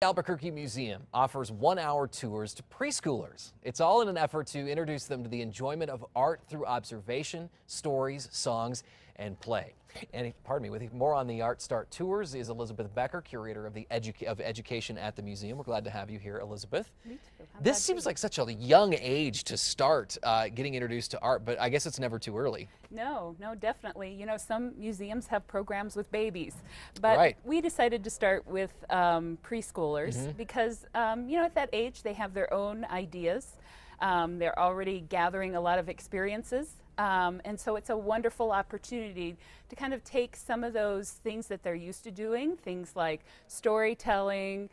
Albuquerque Museum offers 1-hour tours to preschoolers. It's all in an effort to introduce them to the enjoyment of art through observation, stories, songs, and play. And pardon me, with more on the Art Start tours is Elizabeth Becker, curator of the education at the museum. We're glad to have you here, Elizabeth. Me too. This seems like such a young age to start getting introduced to art, but I guess it's never too early. No, definitely. You know, some museums have programs with babies, but Right. we decided to start with preschoolers because, you know, at that age they have their own ideas. They're already gathering a lot of experiences. And so it's a wonderful opportunity to kind of take some of those things that they're used to doing, things like storytelling,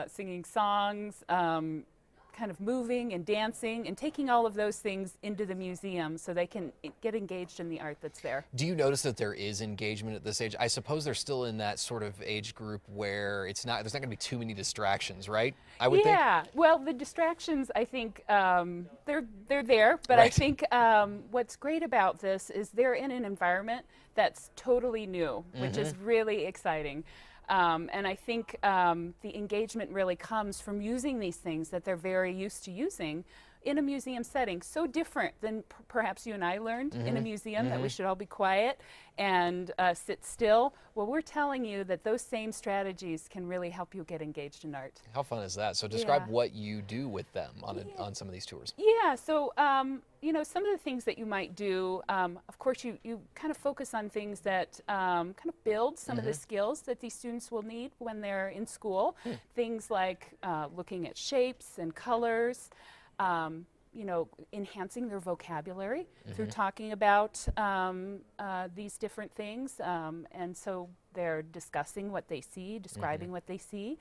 singing songs, kind of moving and dancing, and taking all of those things into the museum so they can get engaged in the art that's there. Do you notice that there is engagement at this age? I suppose they're still in that sort of age group where there's not going to be too many distractions, right? I would think. Yeah, well, the distractions, I think they're there, but Right. I think what's great about this is they're in an environment that's totally new, which is really exciting. And I think the engagement really comes from using these things that they're very used to using in a museum setting. So different than perhaps you and I learned in a museum that we should all be quiet and sit still. Well, we're telling you that those same strategies can really help you get engaged in art. How fun is that? So describe what you do with them on some of these tours. Yeah, so you know, some of the things that you might do, of course, you kind of focus on things that kind of build some of the skills that these students will need when they're in school. Things like looking at shapes and colors, you know, enhancing their vocabulary through talking about these different things. And so they're discussing what they see, describing what they see.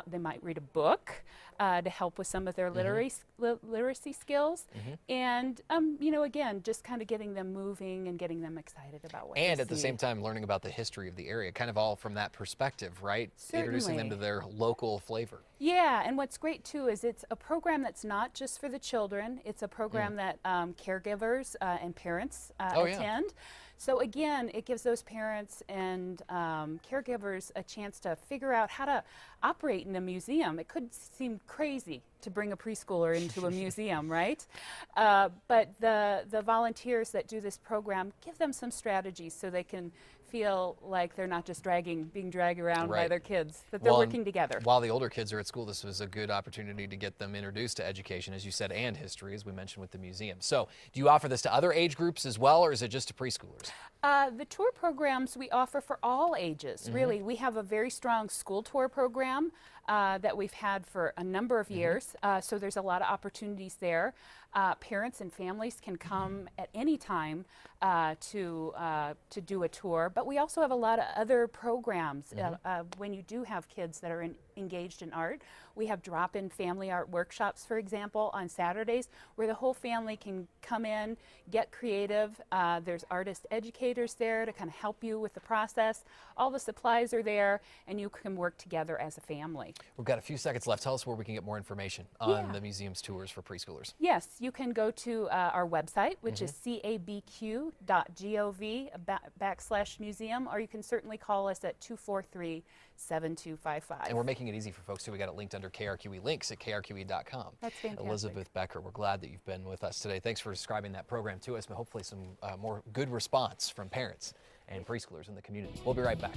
They might read a book to help with some of their literacy skills. And, you know, again, just kind of getting them moving and getting them excited about what they see. And at the same time, learning about the history of the area, kind of all from that perspective, right? Certainly. Introducing them to their local flavor. Yeah, and what's great too is it's a program that's not just for the children. It's a program that caregivers and parents attend. So again, it gives those parents and caregivers a chance to figure out how to operate in a museum. It could seem crazy to bring a preschooler into a museum, right? But the volunteers that do this program give them some strategies so they can feel like they're not just being dragged around by their kids, that they're working together. While the older kids are at school, this was a good opportunity to get them introduced to education, as you said, and history, as we mentioned with the museum. So do you offer this to other age groups as well, or is it just to preschoolers? The tour programs we offer for all ages, really. We have a very strong school tour program that we've had for a number of years, so there's a lot of opportunities there. Parents and families can come at any time to do a tour, but we also have a lot of other programs. When you do have kids that are engaged in art, we have drop-in family art workshops, for example, on Saturdays, where the whole family can come in, get creative. There's artist educators there to kind of help you with the process. All the supplies are there, and you can work together as a family. We've got a few seconds left. Tell us where we can get more information on the museum's tours for preschoolers. Yes, you can go to our website, which is cabq.gov/museum, or you can certainly call us at 243-7255. And we're making it easy for folks too. We got it linked under KRQE links at krqe.com. That's fantastic. Elizabeth Becker, we're glad that you've been with us today. Thanks for describing that program to us, but hopefully some more good response from parents and preschoolers in the community. We'll be right back.